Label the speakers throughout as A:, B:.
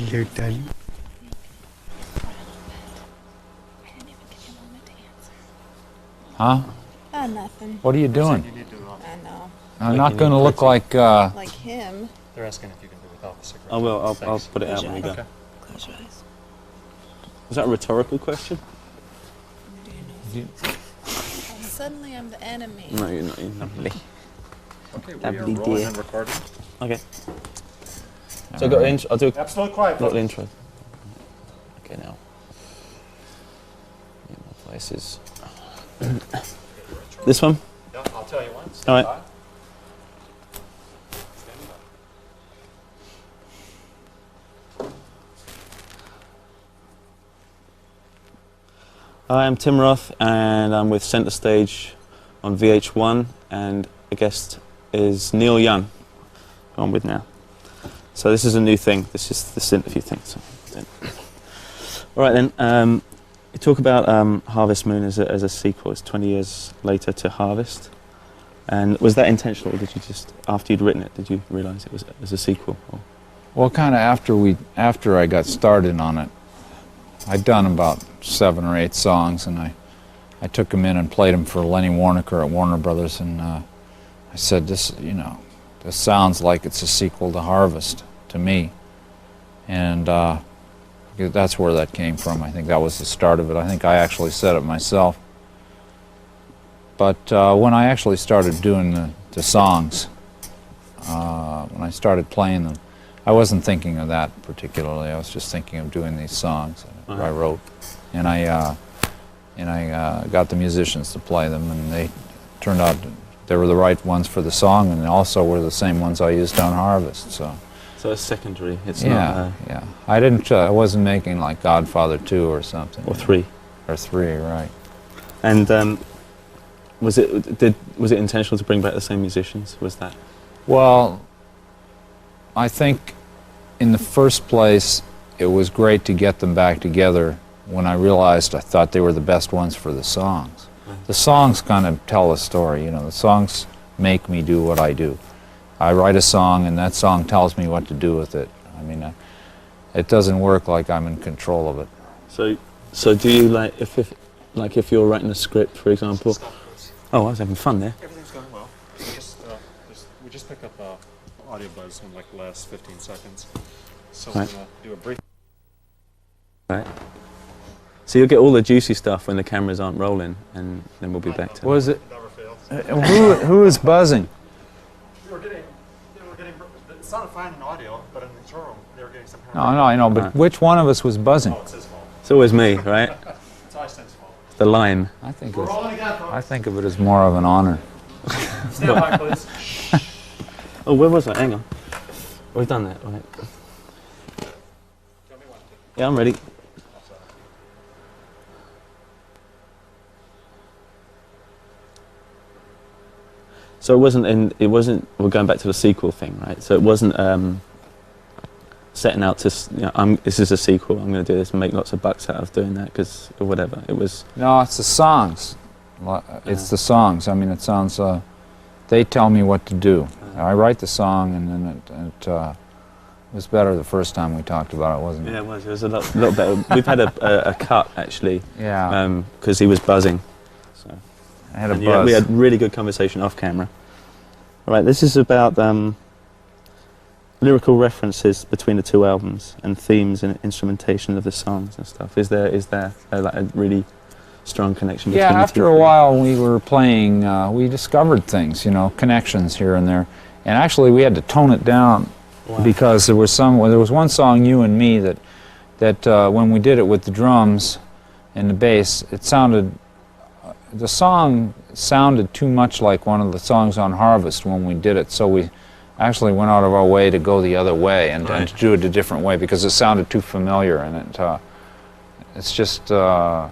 A: solitario.
B: Huh?
C: Nothing.
B: What are you doing?
C: I know.
B: I'm not going to look like...
C: Like him.
D: They're asking if you can do without the cigarette.
E: I will. I'll put it out when we go.
D: Okay.
C: Close your eyes.
E: Is that a rhetorical question?
C: Suddenly I'm the enemy.
E: No, you're not. You're lovely.
D: Okay, we
E: Lovely
D: are rolling
E: dear.
D: and recording.
E: Okay. So I've got an intro. I'll do a
D: Absolutely quiet,
E: little
D: folks.
E: intro. Okay, now. Yeah, my places. This one?
D: Yeah, I'll tell you when.
E: All right. Hi, I'm Tim Roth, and I'm with Centre Stage on VH1, and a guest is Neil Young, who I'm with now. So this is a new thing. This is this interview thing. So. All right then. You talk about Harvest Moon as a sequel. It's 20 years later to Harvest, and was that intentional, or did you just after you'd written it, did you realise it was as a sequel? Or?
B: Well, kind of after I got started on it, I'd done about 7 or 8 songs, and I took them in and played them for Lenny Warnaker at Warner Brothers, and I said, this sounds like it's a sequel to Harvest to me, and that's where that came from. I think that was the start of it. I think I actually said it myself. But when I actually started doing the songs, when I started playing them, I wasn't thinking of that particularly. I was just thinking of doing these songs that I wrote, and I got the musicians to play them, and they turned out they were the right ones for the song, and also were the same ones I used on Harvest.
E: So it's secondary. It's
B: yeah,
E: not.
B: Yeah. I didn't. I wasn't making like Godfather 2 or something.
E: Or 3.
B: Or 3, right?
E: And was it intentional to bring back the same musicians? Was that?
B: Well, I think in the first place it was great to get them back together when I realized I thought they were the best ones for the songs. The songs kind of tell a story, you know. The songs make me do what I do. I write a song and that song tells me what to do with it. I mean, it doesn't work like I'm in control of it.
E: So do you if you're writing a script, for example? Oh, I was having fun there.
D: Everything's going well. We just picked up audio buzz in like the last 15 seconds. So
E: Right.
D: we're going to do a brief...
E: Right. So you'll get all the juicy stuff when the cameras aren't rolling, and then we'll be back to
B: Was it?
D: Never fails.
B: Who is buzzing?
D: They were getting, it sounded fine in audio, but in the showroom, they were getting some kind
B: No,
D: of...
B: I know, but which one of us was buzzing?
D: Oh, it's his fault.
E: It's always me, right?
D: It's Einstein's fault.
E: The line.
B: I think
D: We're rolling again, folks.
B: I think of it as more of an honor.
D: Stand by, please.
E: Oh, where was I? Hang on. We've done that, right?
D: Tell me when.
E: Yeah, I'm ready. So it wasn't, we're going back to the sequel thing, right? So it wasn't setting out to, this is a sequel, I'm going to do this and make lots of bucks out of doing that, because, or whatever, it was...
B: No, it's the songs. It's the songs. I mean, it sounds, they tell me what to do. I write the song, and then it was better the first time we talked about it, wasn't it?
E: Yeah, it was. It was a lot better. We've had a cut, actually,
B: Yeah.
E: because he was buzzing. So.
B: I had a
E: And
B: buzz.
E: we had really good conversation off camera. All right, this is about lyrical references between the 2 albums and themes and instrumentation of the songs and stuff. Is there like a really strong connection between
B: Yeah,
E: the
B: after
E: 2
B: a
E: for you?
B: while we were playing, we discovered things, connections here and there. And actually we had to tone it down.
E: Wow.
B: Because there was one song, You and Me, that when we did it with the drums and the bass, the song sounded too much like one of the songs on Harvest when we did it, so we actually went out of our way to go the other way and to do it a different way because it sounded too familiar, and it's just and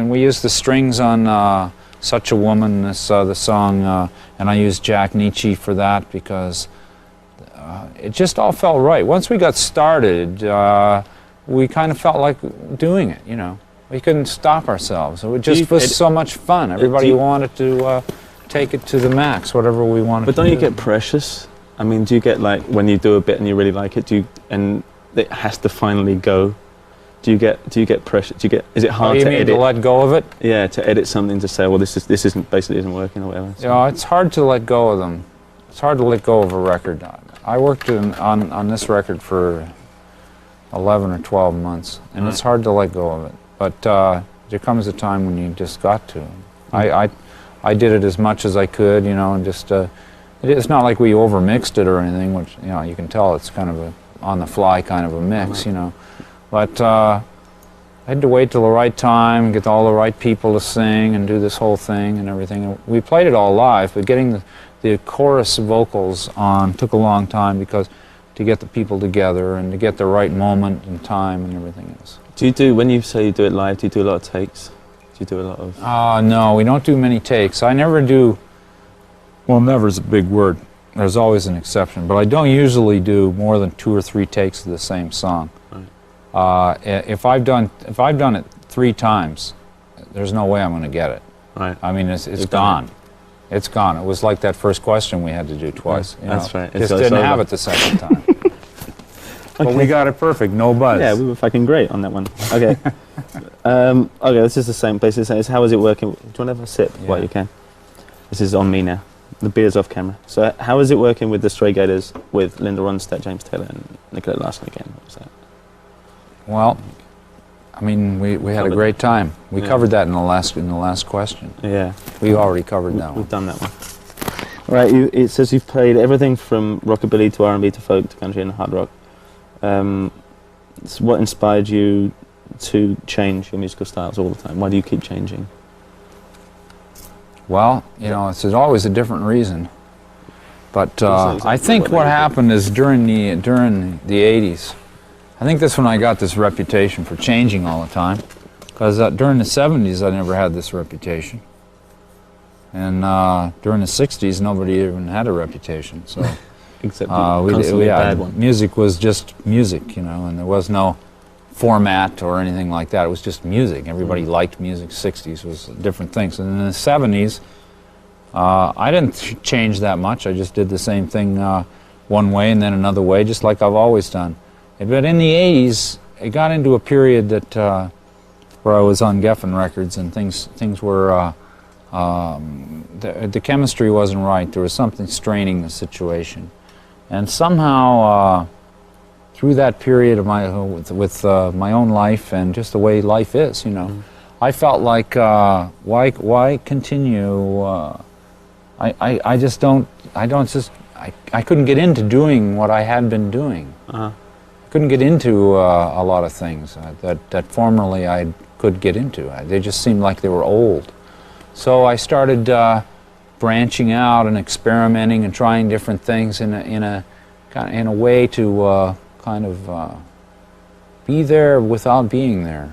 B: we used the strings on Such a Woman, the song, and I used Jack Nietzsche for that because it just all felt right. Once we got started, we kind of felt like doing it, We couldn't stop ourselves. It just was so much fun. Everybody wanted to take it to the max, whatever we wanted to do.
E: But don't you get precious I mean, do you get like when you do a bit and you really like it, and it has to finally go? Do you get pressure? Is it hard
B: you
E: to
B: mean
E: edit?
B: to let go of it?
E: Yeah, to edit something to say, well, this isn't working or whatever. So.
B: Yeah, it's hard to let go of them. It's hard to let go of a record. I worked on this record for 11 or 12 months, and it's hard to let go of it. But there comes a time when you just got to. I did it as much as I could, you know, and just it's not like we overmixed it or anything, which, you know, you can tell it's kind of a on the fly kind of a mix, you know. But I had to wait till the right time, get all the right people to sing and do this whole thing and everything. We played it all live, but getting the chorus vocals on took a long time because to get the people together and to get the right moment and time and everything else.
E: When you say you do it live, do you do a lot of takes? Do you do a lot of...
B: No, we don't do many takes. I never do, well, never is a big word. There's always an exception, but I don't usually do more than 2 or 3 takes of the same song. Right. If I've done it 3 times, there's no way I'm going to get it. Right. I mean, it's gone. It's gone. It was like that first question we had to do twice.
E: Yeah, that's right.
B: Just didn't have it the second time. But we got it perfect. No buzz.
E: Yeah, we were fucking great on that one. Okay. Okay, this is the same. Basically, it's how is it working? Do you want to have a sip while you can? This is on me now. The beer's off camera. So how is it working with the Stray Gators, with Linda Ronstadt, James Taylor, and Nicola Larson again? What was that?
B: Well, I mean, we had a great time. We covered that in the last question. Yeah. We already covered that one.
E: We've done that one. Right. It says you've played everything from rockabilly to R&B to folk to country and hard rock. So what inspired you to change your musical styles all the time? Why do you keep changing?
B: Well, you know, it's always a different reason. But I think what happened is during the 80s, I think that's when I got this reputation for changing all the time. Because during the 70s, I never had this reputation. And during the 60s, nobody even had a reputation. So
E: except constantly a bad one.
B: Music was just music, you know, and there was no format or anything like that. It was just music. Everybody liked music. 60s was different things. And in the 70s, I didn't change that much. I just did the same thing one way and then another way, just like I've always done. But in the 80s, it got into a period that where I was on Geffen Records, and things were the chemistry wasn't right. There was something straining the situation, and somehow through that period of with my own life and just the way life is, you know, I felt like why continue? I couldn't get into doing what I had been doing. Couldn't get into a lot of things that formerly I could get into. They just seemed like they were old. So I started branching out and experimenting and trying different things in a way to kind of be there without being there.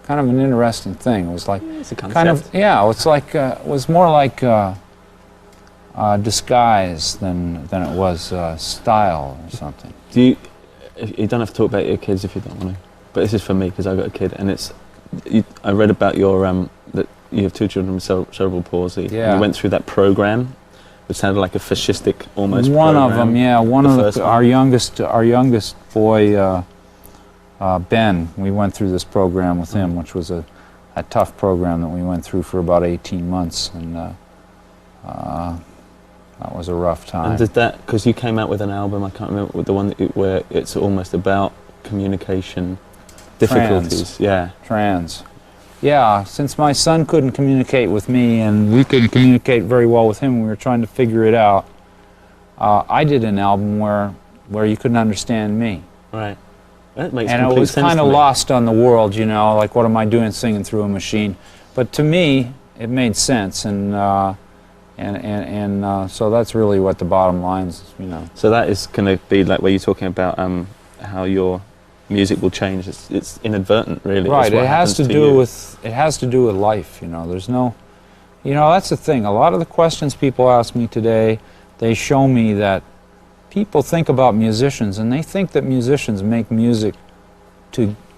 B: Kind of an interesting thing. It was like
E: it's a concept.
B: kind of it's like it was more like disguise than it was style or something.
E: You don't have to talk about your kids if you don't want to, but this is for me because I've got a kid, and I read about your that you have 2 children with cerebral palsy.
B: Yeah.
E: You went through that program, which sounded like a fascistic almost.
B: One
E: program.
B: of them, yeah. Our youngest boy, Ben. We went through this program with him, which was a tough program that we went through for about 18 months, and that was a rough time.
E: And did that, because you came out with an album, I can't remember, with the one where it's almost about communication difficulties.
B: Trans. Yeah, since my son couldn't communicate with me and we couldn't communicate very well with him, we were trying to figure it out. I did an album where you couldn't understand me.
E: Right. That makes
B: and
E: complete
B: it was
E: sense
B: kind
E: to
B: of
E: me.
B: lost on the world, you know, like what am I doing singing through a machine? But to me, it made sense, and so that's really what the bottom line is, you know.
E: So that is going to be like where you're talking about how your music will change. It's inadvertent, really.
B: Right. It has to do with life. You know, there's no, you know, that's the thing. A lot of the questions people ask me today, they show me that people think about musicians, and they think that musicians make music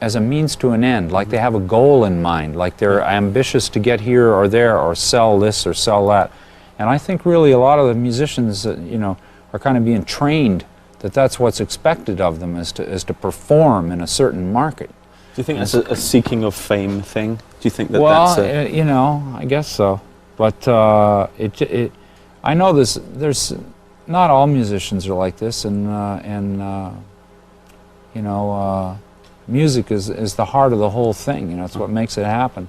B: as a means to an end, like they have a goal in mind, like they're ambitious to get here or there or sell this or sell that. And I think really a lot of the musicians, you know, are kind of being trained that that's what's expected of them, is to perform in a certain market.
E: Do you think that's a seeking of fame thing? Do you think that
B: Well,
E: that's
B: you know, I guess so. But I know there's not all musicians are like this, and you know, music is the heart of the whole thing. You know, it's what makes it happen.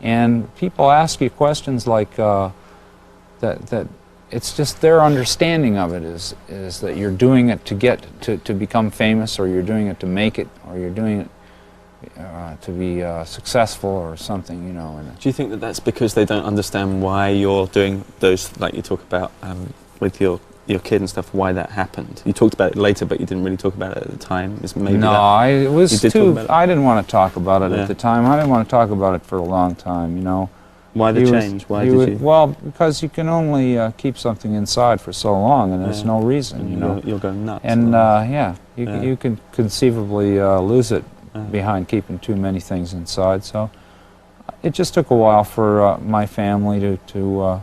B: And people ask you questions like that. It's just their understanding of it is that you're doing it to get to become famous, or you're doing it to make it, or you're doing it to be successful or something, you know. And
E: do you think that that's because they don't understand why you're doing those, like you talk about with your kid and stuff, why that happened? You talked about it later, but you didn't really talk about it at the time. Is maybe
B: no, I didn't want to talk about it
E: Yeah.
B: at the time. I didn't want to talk about it for a long time, you know.
E: Why the change? Why did you?
B: Well, because you can only keep something inside for so long, and there's no reason, you know.
E: You'll go nuts.
B: And you can conceivably lose it behind keeping too many things inside. So it just took a while for my family to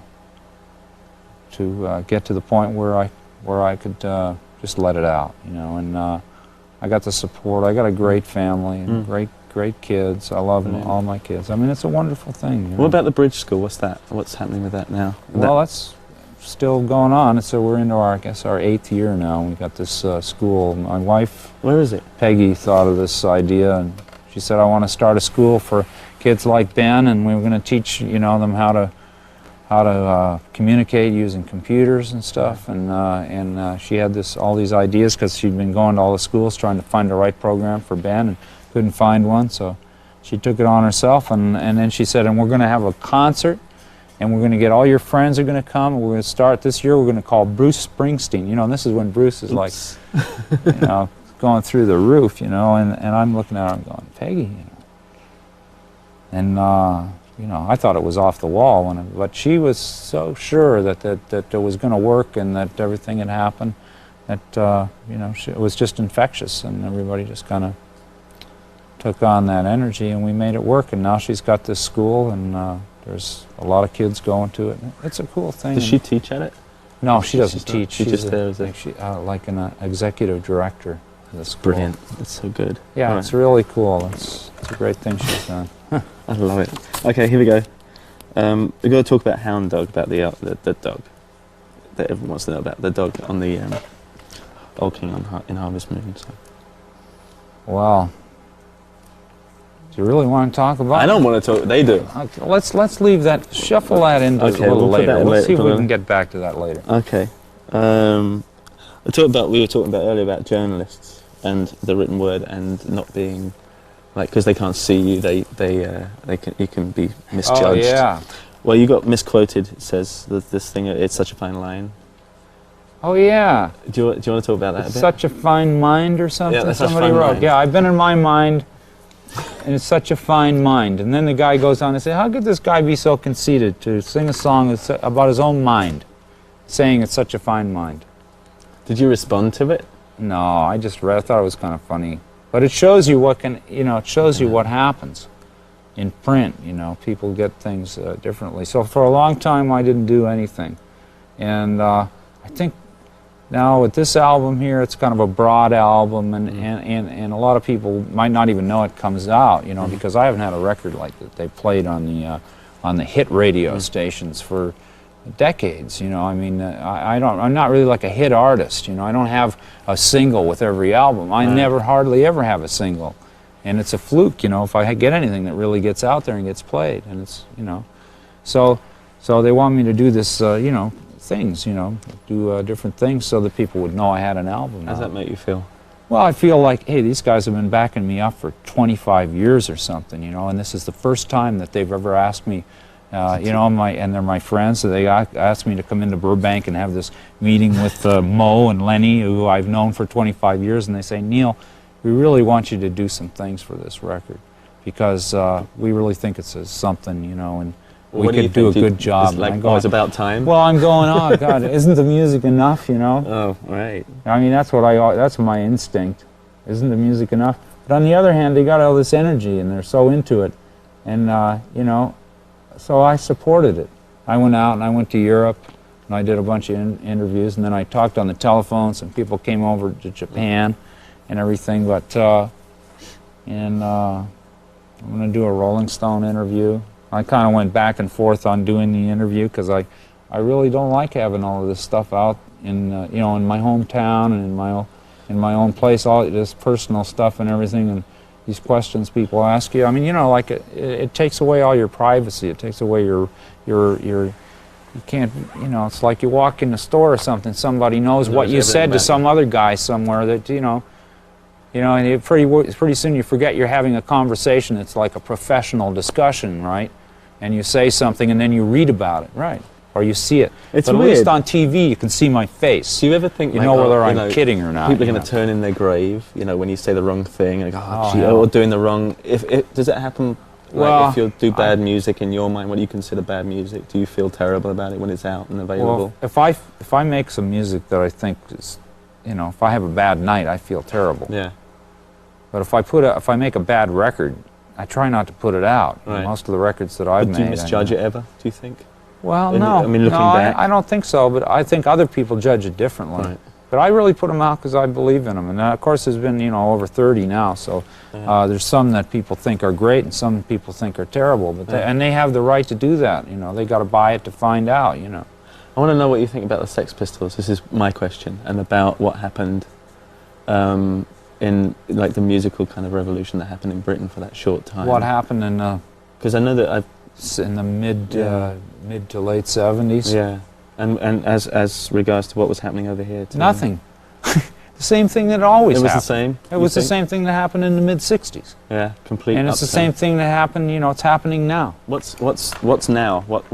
B: get to the point where I could just let it out, you know. And I got the support. I got a great family and great kids. I love all my kids. I mean, it's a wonderful thing. You know?
E: What about the bridge school? What's that? What's happening with that now?
B: Well, that's still going on. So we're into our 8th year now. We got this school. My wife,
E: where is it?
B: Peggy, thought of this idea, and she said, "I want to start a school for kids like Ben, and we were going to teach, you know, them how to communicate using computers and stuff." And she had all these ideas because she'd been going to all the schools trying to find the right program for Ben and couldn't find one. So she took it on herself, and then she said, "And we're going to have a concert, and we're going to get all your friends are going to come. And we're going to start this year. We're going to call Bruce Springsteen." You know, and this is when Bruce is like, you know, going through the roof. You know, and I'm looking at her and going, "Peggy," you know, and you know, I thought it was off the wall but she was so sure that it was going to work and that everything had happened, that you know, it was just infectious, and everybody just kind of took on that energy, and we made it work. And now she's got this school, and there's a lot of kids going to it. It's a cool thing.
E: Does she teach at it?
B: No, she doesn't teach.
E: She's just there as
B: like an executive director of the school.
E: Brilliant. That's so good.
B: Yeah,
E: All
B: it's really cool. It's a great thing she's done.
E: I love it. Okay, here we go. We're going to talk about hound dog, about the dog that everyone wants to know about. The dog on the Old King in Harvest Moon. So.
B: Well, do you really want to talk about
E: I don't want to talk. They do.
B: Okay, let's leave that. Shuffle that into a little later. Let's see if we can get back to that later.
E: Okay. We were talking about earlier about journalists and the written word, and not being like, because they can't see you, you can be misjudged.
B: Oh yeah.
E: Well, you got misquoted. It says this thing. It's such a fine line.
B: Oh yeah.
E: Do you want to talk about that?
B: It's
E: a bit?
B: such a fine mind, or something.
E: Yeah, that's
B: somebody
E: such a fine
B: wrote.
E: mind.
B: Yeah, I've been in my mind, and it's such a fine mind. And then the guy goes on to say, "How could this guy be so conceited to sing a song about his own mind, saying it's such a fine mind?"
E: Did you respond to it?
B: No, I just read. I thought it was kind of funny, but it shows you it shows you what happens in print. You know, people get things differently. So for a long time, I didn't do anything, and I think now with this album here, it's kind of a broad album, and a lot of people might not even know it comes out. You know, because I haven't had a record like that they played on the hit radio stations for decades. You know, I mean, I'm not really like a hit artist. You know, I don't have a single with every album. I never hardly ever have a single, and it's a fluke. You know, if I get anything that really gets out there and gets played, and it's, you know, so they want me to do this, you know, things, you know, do different things so that people would know I had an album.
E: How does that make you feel?
B: Well, I feel like, hey, these guys have been backing me up for 25 years or something, you know, and this is the first time that they've ever asked me. You know, and they're my friends, so they asked me to come into Burbank and have this meeting with Mo and Lenny, who I've known for 25 years, and they say, "Neil, we really want you to do some things for this record, because we really think it's something, you know, and we could do a good job."
E: It's like, it's about time?
B: Well, I'm going, oh, God, isn't the music enough, you know?
E: Oh, right.
B: I mean, that's my instinct. Isn't the music enough? But on the other hand, they got all this energy, and they're so into it, and, you know, so I supported it. I went out and I went to Europe and I did a bunch of interviews, and then I talked on the telephone. Some people came over to Japan and everything, but I'm going to do a Rolling Stone interview. I kind of went back and forth on doing the interview because I really don't like having all of this stuff out in in my hometown and in my own place, all this personal stuff and everything, and these questions people ask you. I mean, like it takes away all your privacy. It takes away your you can't, it's like you walk in the store or something, somebody knows what you said to some other guy somewhere that, and pretty soon you forget you're having a conversation. It's like a professional discussion, right? And you say something and then you read about it, right? Or you see it.
E: It's
B: but at
E: weird.
B: least on TV you can see my face.
E: Do you ever think,
B: you know whether I'm kidding or not?
E: People are going to turn in their grave, when you say the wrong thing, and go,
B: yeah.
E: or doing the wrong. Does that happen?
B: Well,
E: if you do bad music in your mind, what do you consider bad music? Do you feel terrible about it when it's out and available?
B: Well, if I make some music that I think is, if I have a bad night, I feel terrible.
E: Yeah.
B: But if I make a bad record, I try not to put it out.
E: Right.
B: Most of the records that I've made.
E: Do you misjudge it ever? Do you think?
B: Well,
E: no. I mean, looking back,
B: I don't think so. But I think other people judge it differently.
E: Right.
B: But I really put them out because I believe in them. And of course, there's been over 30 now. So there's some that people think are great, and some people think are terrible. But and they have the right to do that. They got to buy it to find out.
E: I want to know what you think about the Sex Pistols. This is my question, and about what happened in the musical kind of revolution that happened in Britain for that short time.
B: What happened in?
E: Because I know that
B: in the mid to late 70s.
E: Yeah. And as regards to what was happening over here?
B: Nothing. The same thing that always happened.
E: It was the same?
B: It was the same thing that happened in the mid-60s.
E: Yeah, complete
B: And it's the same thing that happened, it's happening now.
E: What's now? What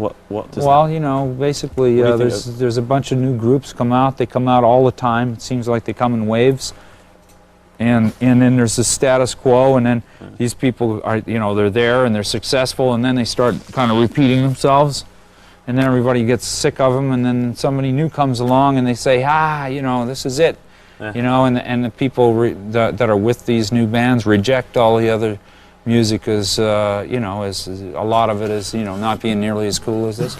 E: does
B: Well, basically there's a bunch of new groups come out. They come out all the time. It seems like they come in waves. And then there's the status quo, and then these people are, they're there and they're successful, and then they start kind of repeating themselves. And then everybody gets sick of them, and then somebody new comes along, and they say, this is it.
E: Yeah.
B: And the people that are with these new bands reject all the other music as, as a lot of it is, not being nearly as cool as this.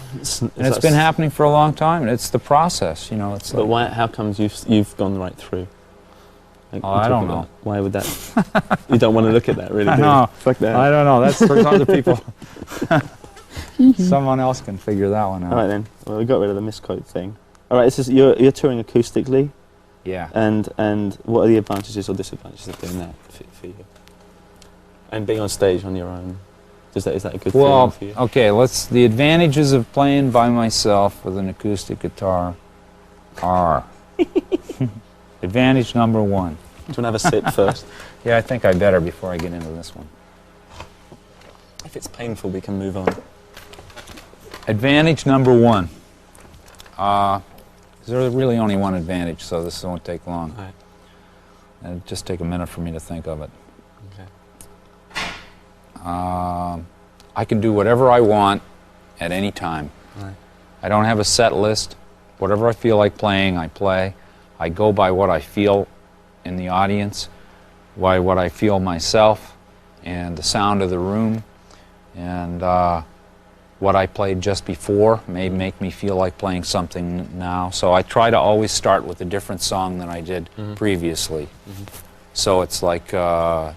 B: It's been happening for a long time, and it's the process, It's
E: but why? How comes you've gone right through?
B: I don't know.
E: Why would that? You don't want to look at that, really, do you?
B: No,
E: Fuck that.
B: I don't know. That's for other people. Someone else can figure that one out.
E: All right then. Well, we got rid of the misquote thing. All right. You're touring acoustically.
B: Yeah.
E: And what are the advantages or disadvantages of doing that for you? And being on stage on your own, is that a good thing for you?
B: Okay. The advantages of playing by myself with an acoustic guitar are advantage number one.
E: Do you want to have a sip first?
B: Yeah, I think I better before I get into this one.
E: If it's painful, we can move on.
B: Advantage number one. There's really only one advantage, so this won't take long.
E: Right.
B: It'll just take a minute for me to think of it.
E: Okay.
B: I can do whatever I want at any time.
E: Right.
B: I don't have a set list. Whatever I feel like playing, I play. I go by what I feel in the audience, by what I feel myself, and the sound of the room, and what I played just before may make me feel like playing something now. So I try to always start with a different song than I did previously. So it's like, the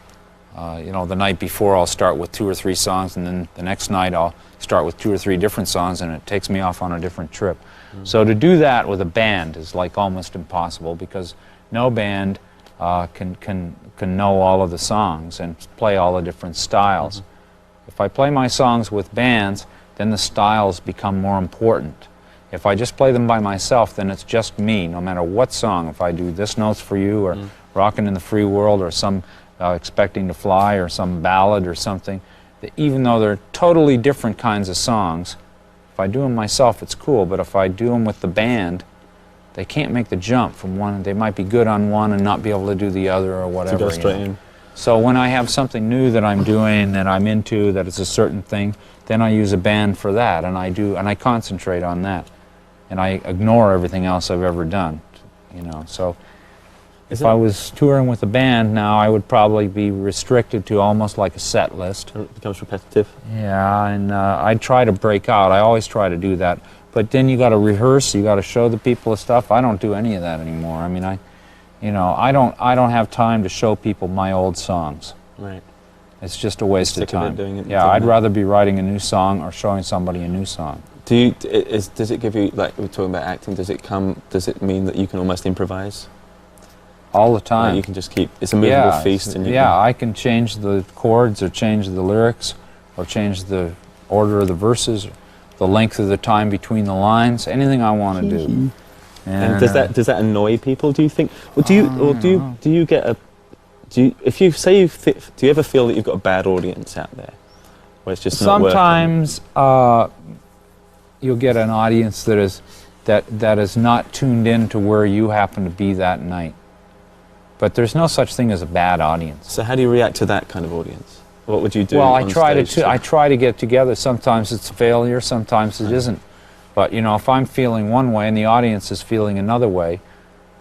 B: night before I'll start with 2 or 3 songs, and then the next night I'll start with 2 or 3 different songs, and it takes me off on a different trip. So to do that with a band is like almost impossible, because no band can know all of the songs and play all the different styles. If I play my songs with bands, then the styles become more important. If I just play them by myself, then it's just me, no matter what song. If I do This Note's for You, or Rockin' in the Free World, or some Expecting to Fly, or some ballad or something, even though they're totally different kinds of songs, if I do them myself, it's cool. But if I do them with the band, they can't make the jump from one. They might be good on one and not be able to do the other, or whatever.
E: To go straight in.
B: So when I have something new that I'm doing, that I'm into, that it's a certain thing, then I use a band for that, and I concentrate on that, and I ignore everything else I've ever done, So if I was touring with a band now, I would probably be restricted to almost like a set list.
E: It becomes repetitive.
B: Yeah, and I'd try to break out. I always try to do that, but then you got to rehearse. You got to show the people the stuff. I don't do any of that anymore. I mean, I don't have time to show people my old songs.
E: Right.
B: It's just a waste of
E: Sick of it
B: time.
E: doing it,
B: Yeah,
E: doing
B: I'd
E: that.
B: rather be writing a new song or showing somebody a new song.
E: Does it give you, like we're talking about acting, does it mean that you can almost improvise?
B: All the time.
E: Like you can just keep, it's a movable feast. And you
B: I can change the chords or change the lyrics or change the order of the verses, the length of the time between the lines, anything I want to do.
E: And does that annoy people, do you think? Or do you get a, if you say do you ever feel that you've got a bad audience out there? Where it's just not working?
B: Sometimes you'll get an audience that is not tuned in to where you happen to be that night. But there's no such thing as a bad audience.
E: So how do you react to that kind of audience? What would you do?
B: Well,
E: on stage
B: I try to get together. Sometimes it's a failure, sometimes it isn't. But you know, if I'm feeling one way and the audience is feeling another way,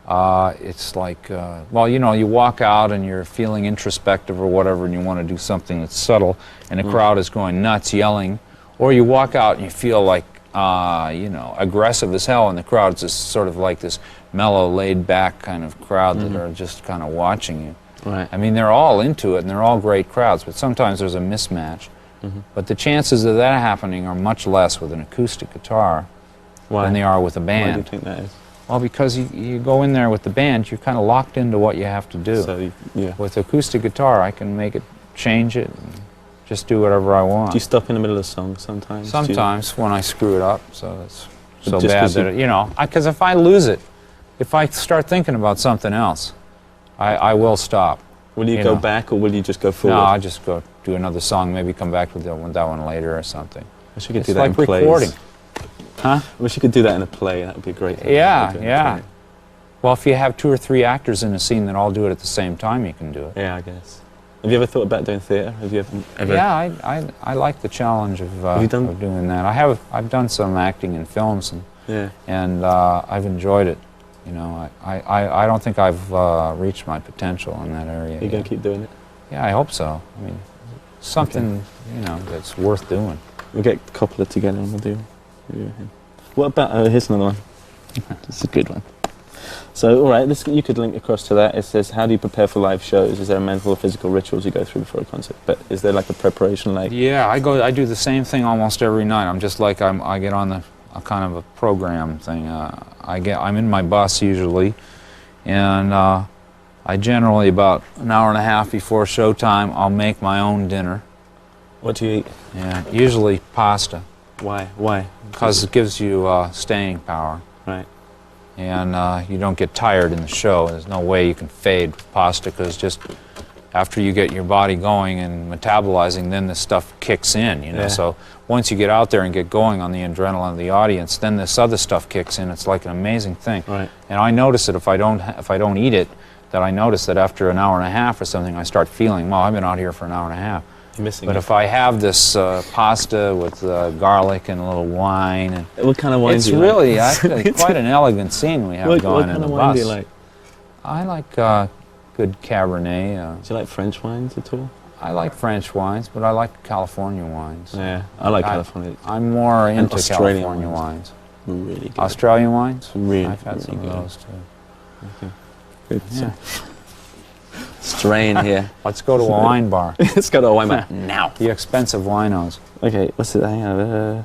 B: it's like, well, you know, you walk out and you're feeling introspective or whatever, and you want to do something that's subtle, and the crowd is going nuts, yelling, or you walk out and you feel like, you know, aggressive as hell, and the crowd's just sort of like this mellow, laid-back kind of crowd that are just kind of watching you.
E: Right.
B: I mean, they're all into it, and they're all great crowds, but sometimes there's a mismatch. But the chances of that happening are much less with an acoustic guitar than they are with a band.
E: Why do you think that is?
B: Well, because you go in there with the band, you're kind of locked into what you have to do.
E: So, yeah.
B: With acoustic guitar, I can make it, change it, and just do whatever I want.
E: Do you stop in the middle of the song sometimes?
B: Sometimes when I screw it up, so it's so
E: Just
B: bad
E: 'cause
B: that, you know, because if I lose it, if I start thinking about something else, I will stop.
E: Will you go back, or will you just go forward?
B: No, I'll just go do another song, maybe come back with that one later or something.
E: I wish you could
B: It's
E: do that
B: like
E: in plays.
B: recording.
E: Huh? I wish you could do that in a play. That would be great.
B: Yeah, yeah. Well, if you have 2 or 3 actors in a scene that all do it at the same time, you can do it.
E: Yeah, I guess. Have you ever thought about doing theatre? Have you ever?
B: Yeah, I like the challenge of doing that. I've done some acting in films, and I've enjoyed it. You know, I don't think I've reached my potential in that area.
E: You're going to keep doing it?
B: Yeah, I hope so. I mean, something, you know, that's worth doing.
E: We'll get Coppola together and we'll do him. What about, here's another one. This is a good one. So, all right, you could link across to that. It says, how do you prepare for live shows? Is there mental or physical rituals you go through before a concert? But is there like a preparation, like? Yeah,
B: I do the same thing almost every night. I'm just like, I get on a kind of a program thing. I'm in my bus usually, and I generally, about an hour and a half before showtime, I'll make my own dinner.
E: What do you eat?
B: Yeah, usually pasta.
E: Why?
B: Because it gives you staying power.
E: Right.
B: And you don't get tired in the show. There's no way you can fade with pasta, because just after you get your body going and metabolizing, then this stuff kicks in, you know.
E: Yeah.
B: So once you get out there and get going on the adrenaline of the audience, then this other stuff kicks in. It's like an amazing thing.
E: Right.
B: And I notice it if I don't eat it, that I notice that after an hour and a half or something, I start feeling, well, I've been out here for an hour and a half.
E: You're missing
B: But
E: it.
B: if I have this pasta with garlic and a little wine, and
E: what kind of wine
B: it's
E: do you
B: really
E: like?
B: actually quite an elegant scene we have
E: What
B: going
E: kind
B: in the
E: of wine
B: bus.
E: do you like?
B: I like good Cabernet.
E: Do you like French wines at all?
B: I like French wines, but I like California wines.
E: Yeah, I like California.
B: I'm more into
E: Australian
B: California
E: wines.
B: wines.
E: Really good.
B: Australian wines?
E: Really,
B: I've had
E: really
B: some
E: good.
B: of those too.
E: Okay. Good.
B: Yeah.
E: Strain here.
B: Let's go to a wine bar.
E: Let's go to a wine bar now.
B: The expensive winos.
E: Okay, what's it? Hang on.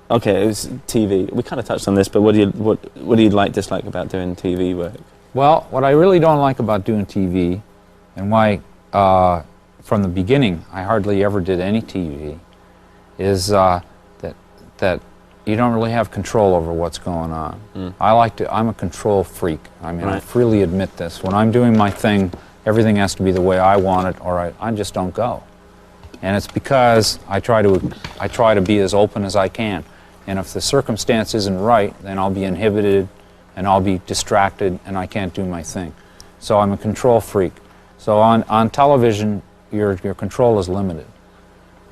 E: Okay, it was TV. We kind of touched on this, but what do you dislike about doing TV work?
B: Well, what I really don't like about doing TV, and why from the beginning I hardly ever did any TV, is that you don't really have control over what's going on. I'm a control freak. I mean, I freely admit this. When I'm doing my thing, everything has to be the way I want it, or I just don't go. And it's because I try to be as open as I can. And if the circumstance isn't right, then I'll be inhibited, and I'll be distracted, and I can't do my thing. So I'm a control freak. So on television, your control is limited.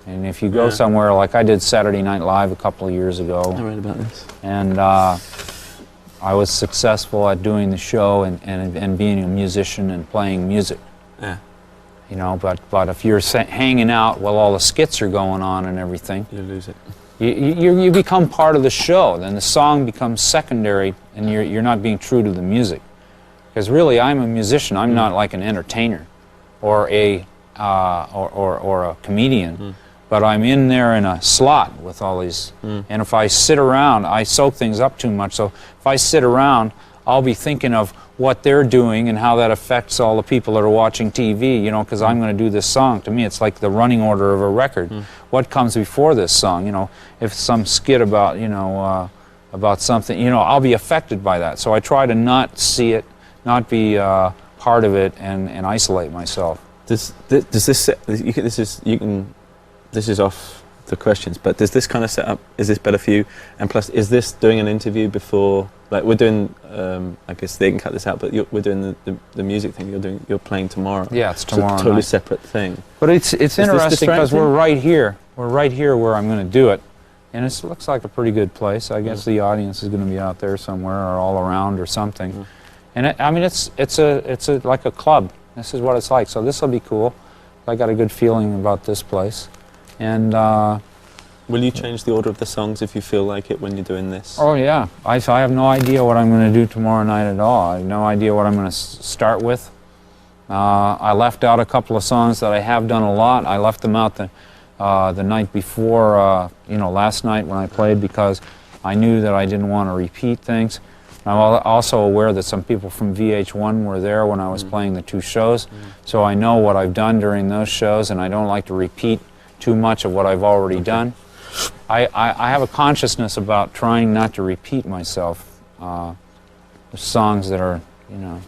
B: And if you go somewhere, like I did Saturday Night Live a couple of years ago.
E: I read about this.
B: And I was successful at doing the show and being a musician and playing music.
E: Yeah.
B: You know, but if you're hanging out while all the skits are going on and everything,
E: You lose it.
B: you become part of the show. Then the song becomes secondary, and you're not being true to the music. Because really, I'm a musician. I'm not like an entertainer, or a comedian. But I'm in there in a slot with all these. And if I sit around, I soak things up too much. So if I sit around, I'll be thinking of what they're doing and how that affects all the people that are watching TV, you know, because I'm going to do this song. To me, it's like the running order of a record. What comes before this song, you know, if some skit about, you know, about something, you know, I'll be affected by that. So I try to not see it, not be part of it, and isolate myself.
E: Does this this is off the questions, but does this kind of setup, is this better for you? And plus, is this doing an interview before, like we're doing, I guess they can cut this out, but we're doing the music thing, you're playing tomorrow.
B: Yeah, it's tomorrow
E: night. Totally
B: night.
E: Separate thing.
B: But it's interesting because we're right here where I'm going to do it, and it looks like a pretty good place. I guess the audience is going to be out there somewhere or all around or something. And I mean, it's like a club. This is what it's like. So this will be cool. I got a good feeling about this place. And
E: will you change the order of the songs if you feel like it when you're doing this?
B: Oh yeah, I have no idea what I'm going to do tomorrow night at all. I have no idea what I'm going to start with. I left out a couple of songs that I have done a lot. I left them out the night before, you know, last night when I played, because I knew that I didn't want to repeat things. I'm also aware that some people from VH1 were there when I was playing the two shows, so I know what I've done during those shows, and I don't like to repeat too much of what I've already done. I have a consciousness about trying not to repeat myself. There's songs that are, you know,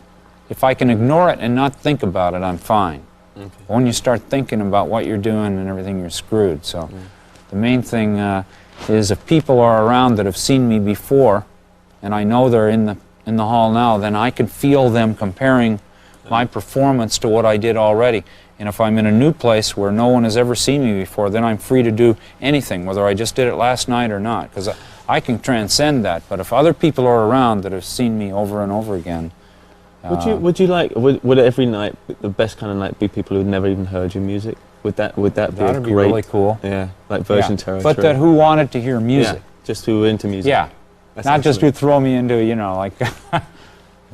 B: if I can ignore it and not think about it, I'm fine. Okay. When you start thinking about what you're doing and everything, you're screwed. So the main thing is, if people are around that have seen me before, and I know they're in the hall now, then I can feel them comparing my performance to what I did already. And if I'm in a new place where no one has ever seen me before, then I'm free to do anything, whether I just did it last night or not, because I can transcend that. But if other people are around that have seen me over and over again,
E: would every night, the best kind of night, be people who'd never even heard your music? Would that be
B: that'd
E: a
B: be
E: great,
B: really cool?
E: Yeah, like Virgin territory.
B: But that who wanted to hear music?
E: Yeah, just who were into music.
B: Yeah,
E: that's
B: not just who throw me into, you know, like a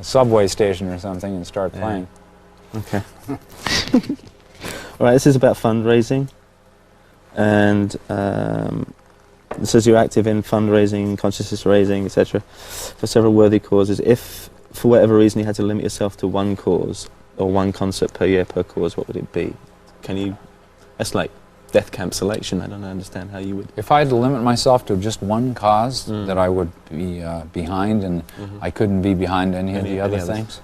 B: subway station or something and start playing.
E: Okay. All right, this is about fundraising, and it says you're active in fundraising, consciousness raising, etc., for several worthy causes. If, for whatever reason, you had to limit yourself to one cause or one concert per year per cause, what would it be? Can you? That's like death camp selection. I don't understand how you would.
B: If I had to limit myself to just one cause that I would be behind, and I couldn't be behind any of the other things.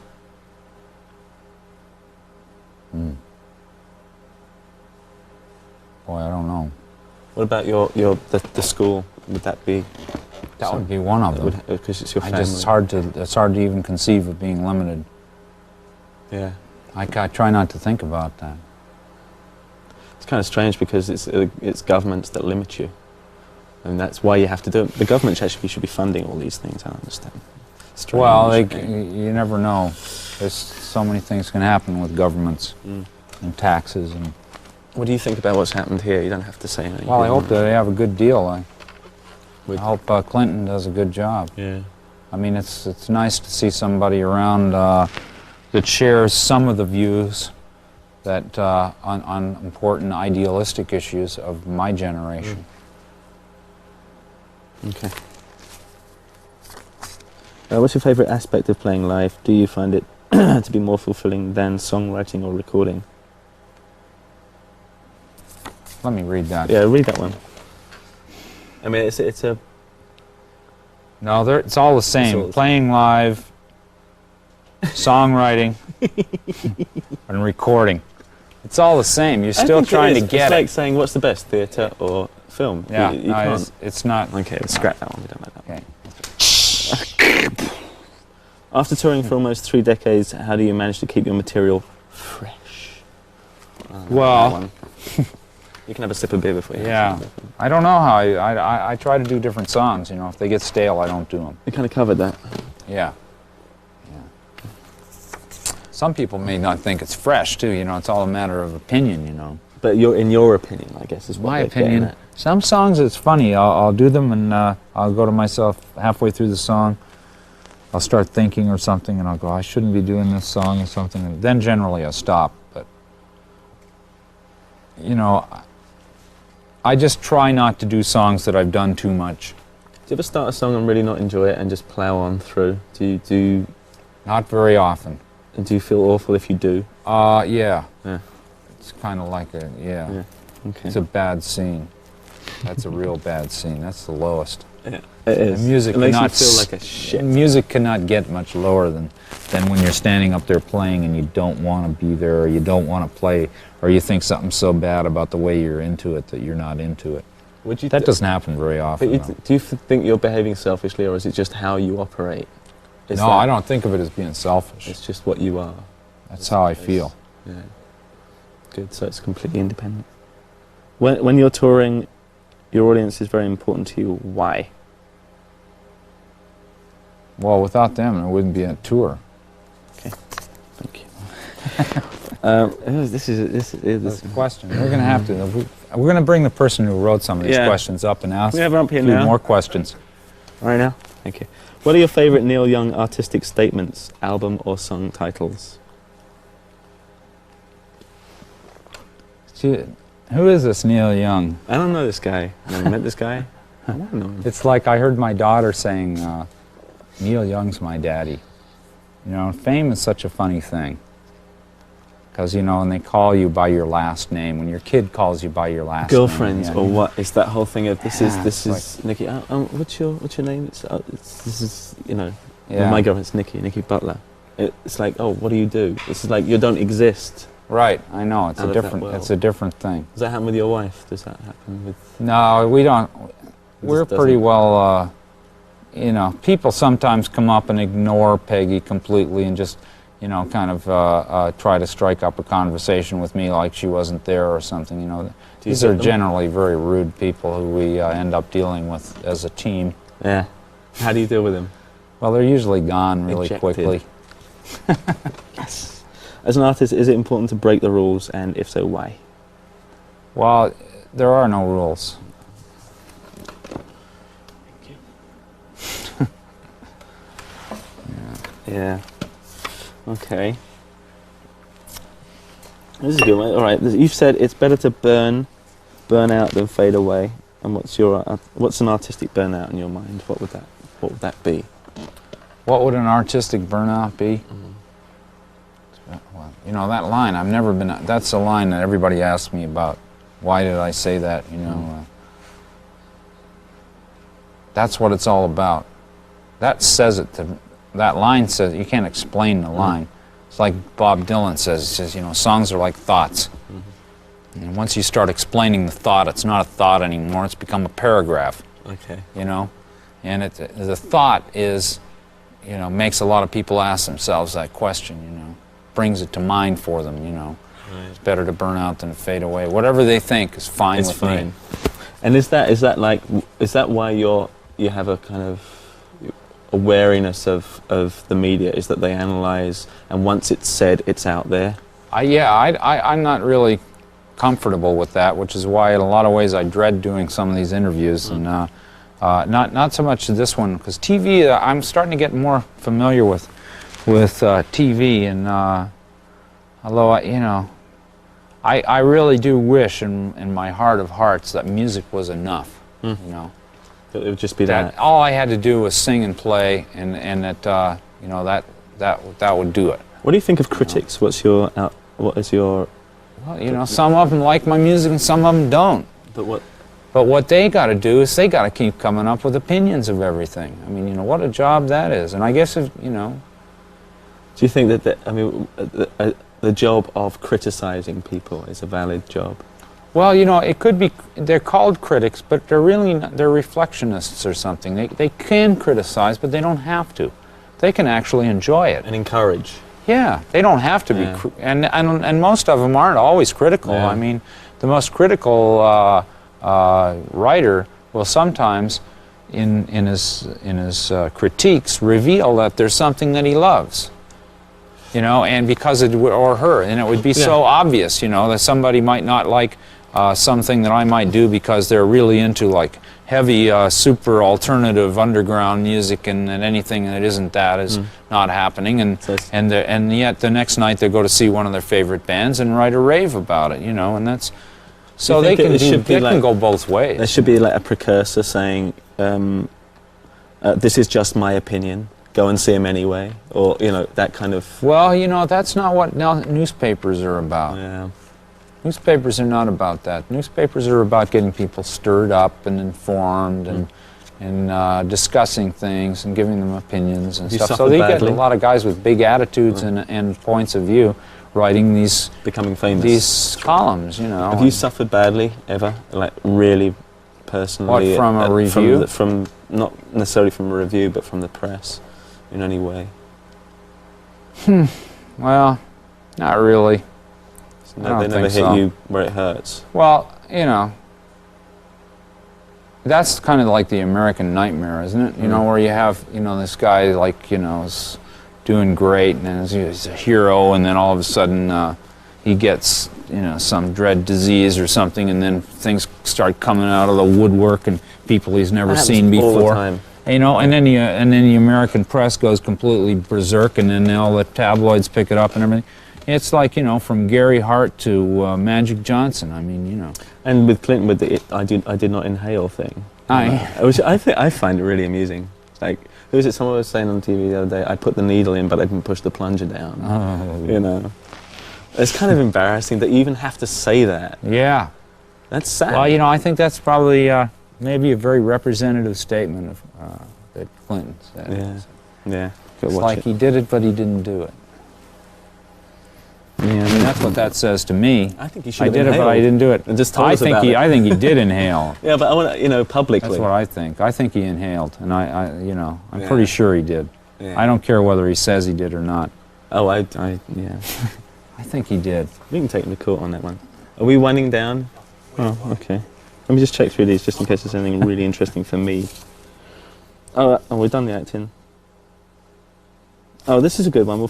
B: Boy, I don't know.
E: What about the school? Would that be?
B: That would be one of them.
E: Because it's your family.
B: It's hard to even conceive of being limited.
E: Yeah.
B: I try not to think about that.
E: It's kind of strange because it's governments that limit you, and that's why you have to do it. The government actually should be funding all these things. I don't understand. Strange.
B: Well, you never know. There's so many things can happen with governments and taxes and.
E: What do you think about what's happened here? You don't have to say anything.
B: Well, I hope that they have a good deal. I hope Clinton does a good job.
E: Yeah.
B: I mean, it's nice to see somebody around that shares some of the views that on important idealistic issues of my generation.
E: Okay. What's your favorite aspect of playing live? Do you find it to be more fulfilling than songwriting or recording?
B: Let me read that.
E: Yeah, read that one. I mean, it's a...
B: No, it's all the same. Playing live, songwriting, and recording. It's all the same. You're still trying to get it.
E: It's like saying, what's the best, theatre or film?
B: Yeah,
E: you can't.
B: It's not...
E: Okay, let's scrap that one. We don't like that
B: one.
E: Okay. After touring for almost 3 decades, how do you manage to keep your material fresh?
B: Well...
E: You can have a sip of beer before you.
B: Yeah, I don't know how. I try to do different songs. You know, if they get stale, I don't do them.
E: You kind of covered that.
B: Yeah. Some people may not think it's fresh too. You know, it's all a matter of opinion. You know.
E: But in your opinion, I guess, is what
B: my opinion. Some songs, it's funny. I'll do them, and I'll go to myself halfway through the song. I'll start thinking or something, and I'll go, I shouldn't be doing this song or something. And then generally I'll stop. But, you know, I just try not to do songs that I've done too much.
E: Do you ever start a song and really not enjoy it and just plow on through? Do
B: Not very often.
E: you feel awful if you do?
B: Yeah.
E: Yeah.
B: It's kind of like a,
E: Yeah. Okay.
B: It's a bad scene. That's a real bad scene. That's the lowest.
E: Yeah, it is.
B: The music
E: it makes you
B: cannot
E: feel like a shit.
B: Music cannot get much lower than when you're standing up there playing and you don't want to be there, or you don't want to play, or you think something's so bad about the way you're into it that you're not into it. That doesn't happen very often.
E: Do you think you're behaving selfishly, or is it just how you operate?
B: No, I don't think of it as being selfish.
E: It's just what you are.
B: That's how I feel.
E: Yeah. Good. So it's completely independent. When you're touring, your audience is very important to you. Why?
B: Well, without them, it wouldn't be a tour.
E: Okay. Thank you. This is
B: a question. We're going to have to. We're going to bring the person who wrote some of these questions up and ask
E: we have her up here
B: a few
E: now.
B: more questions.
E: All right now. Thank you. What are your favorite Neil Young artistic statements, album or song titles?
B: Who is this Neil Young?
E: I don't know this guy. I never met this guy. I want to know him.
B: It's like I heard my daughter saying, Neil Young's my daddy. You know, fame is such a funny thing. Because, you know, when they call you by your last name, when your kid calls you by your last
E: Girlfriends
B: name.
E: or what? It's that whole thing of this is
B: like,
E: Nikki. What's your name? This is, you know.
B: Yeah.
E: Well, my girlfriend's Nikki Butler. It's like, oh, what do you do? This is like you don't exist.
B: Right, I know. It's
E: out
B: a
E: of that
B: different.
E: world.
B: It's a different thing.
E: Does that happen with your wife? Does that happen with?
B: No, we don't. We're
E: doesn't-
B: pretty well. You know, people sometimes come up and ignore Peggy completely and just, you know, kind of try to strike up a conversation with me like she wasn't there or something. You know, these are generally very rude people who we end up dealing with as a team.
E: Yeah. How do you deal with them?
B: Well, they're usually gone really
E: Ejected.
B: quickly.
E: Yes. As an artist, is it important to break the rules, and if so, why?
B: Well, there are no rules.
E: Yeah. Okay. This is a good one. All right. You've said it's better to burn out than fade away. And what's an artistic burnout in your mind? What would that be?
B: What would an artistic burnout be? Well, you know, that line, I've never been, that's a line that everybody asks me about. Why did I say that, you know? That's what it's all about. That says it, that line says, you can't explain the line. It's like Bob Dylan says, you know, songs are like thoughts. And once you start explaining the thought, it's not a thought anymore, it's become a paragraph.
E: Okay.
B: You know? And the thought is, you know, makes a lot of people ask themselves that question, you know. Brings it to mind for them, you know.
E: Right.
B: It's better to burn out than to fade away. Whatever they think is fine with me.
E: And is that why you have a kind of a wariness of the media? Is that they analyze, and once it's said, it's out there?
B: I'm not really comfortable with that, which is why in a lot of ways I dread doing some of these interviews. And not so much this one, because TV, I'm starting to get more familiar with TV, and although you know, I really do wish in my heart of hearts that music was enough. You know,
E: that it would just be that
B: all I had to do was sing and play, and that you know, that would do it.
E: What do you think of critics? What is your?
B: Well, you know, some of them like my music and some of them don't. But what they got to do is they got to keep coming up with opinions of everything. I mean, you know, what a job that is. And I guess if, you know.
E: Do you think that the job of criticizing people is a valid job?
B: Well, you know, it could be. They're called critics, but they're really not, they're reflectionists or something. They can criticize, but they don't have to. They can actually enjoy it
E: And encourage.
B: Yeah, they don't have to be, and most of them aren't always critical.
E: Yeah.
B: I mean, the most critical writer will sometimes, in his critiques, reveal that there's something that he loves. You know, and because it or her, and it would be so obvious, you know, that somebody might not like something that I might do because they're really into like heavy, super alternative underground music, and anything that isn't that is not happening. And yet the next night they go to see one of their favorite bands and write a rave about it, you know, and that's so they can can go both ways.
E: There should be like a precursor saying, "This is just my opinion. Go and see him anyway," or you know, that kind of.
B: Well, you know, that's not what newspapers are about.
E: Yeah.
B: Newspapers are not about that. Newspapers are about getting people stirred up and informed and discussing things and giving them opinions and stuff. So they get a lot of guys with big attitudes and points of view writing these
E: becoming famous
B: these columns. You know.
E: Have you suffered badly ever, like really personally?
B: What, from a review?
E: From not necessarily from a review, but from the press, in any way.
B: Well, not really.
E: No, they never hit you where it hurts.
B: Well, you know, that's kind of like the American nightmare, isn't it? You know, where you have, you know, this guy like, you know, is doing great and he's a hero, and then all of a sudden he gets, you know, some dread disease or something, and then things start coming out of the woodwork and people he's never seen before.
E: All the time.
B: You know, and then the American press goes completely berserk, and then all the tabloids pick it up and everything. It's like, you know, from Gary Hart to Magic Johnson. I mean, you know.
E: And with Clinton, with the I did not inhale thing. Which I find it really amusing. Like, who was it? Someone was saying on TV the other day, I put the needle in, but I didn't push the plunger down.
B: Oh.
E: You know, it's kind of embarrassing that you even have to say that.
B: Yeah.
E: That's sad.
B: Well, you know, I think that's probably maybe a very representative statement of that Clinton said.
E: Yeah. Yeah.
B: It's like he did it, but he didn't do it. Yeah, I mean, that's what that says to me.
E: I think he should.
B: I did it, but I didn't do it.
E: And just told us about it.
B: I think he did inhale.
E: Yeah, but I want to, you know, publicly.
B: That's what I think. I think he inhaled, and you know, I'm pretty sure he did. Yeah. I don't care whether he says he did or not.
E: Oh, yeah.
B: I think he did.
E: We can take him to court on that one. Are we winding down? Oh, okay. Let me just check through these just in case there's anything really interesting for me. Oh, we've done the acting. Oh, this is a good one.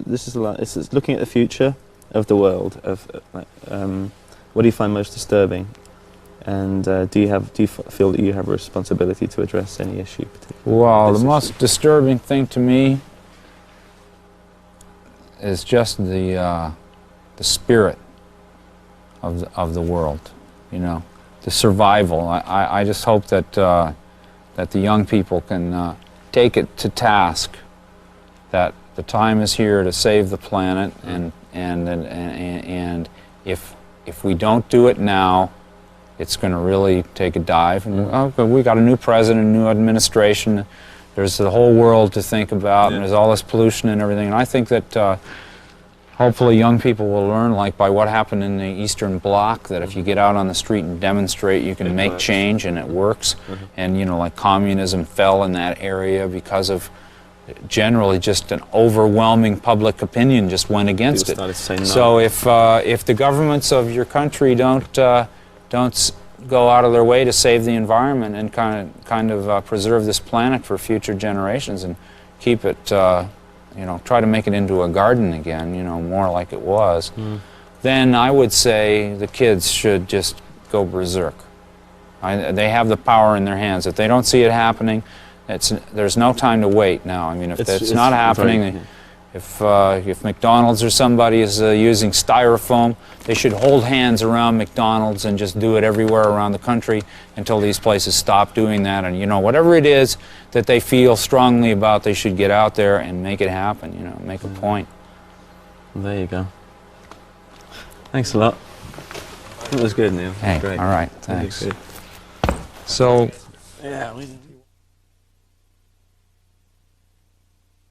E: This is looking at the future of the world. What do you find most disturbing? And do you feel that you have a responsibility to address any issue?
B: Well, the most disturbing thing to me is just the spirit of the world. You know, the survival. I just hope that that the young people can take it to task. That the time is here to save the planet, and if we don't do it now, it's going to really take a dive. And we got a new president, a new administration. There's the whole world to think about, and there's all this pollution and everything. And I think that hopefully young people will learn, like by what happened in the Eastern Bloc, that if you get out on the street and demonstrate, you can make change, and it works. And you know, like communism fell in that area because of generally just an overwhelming public opinion just went against it. So if the governments of your country don't go out of their way to save the environment and kind of preserve this planet for future generations and keep it, you know, try to make it into a garden again, you know, more like it was, then I would say the kids should just go berserk. They have the power in their hands. If they don't see it happening, there's no time to wait now. I mean, if it's not happening, if McDonald's or somebody is using styrofoam, they should hold hands around McDonald's and just do it everywhere around the country until these places stop doing that. And you know, whatever it is that they feel strongly about, they should get out there and make it happen. You know, make a point.
E: There you go. Thanks a lot. That was good, Neil.
B: Hey,
E: great.
B: All right, thanks.
E: Good.
B: So,
E: yeah.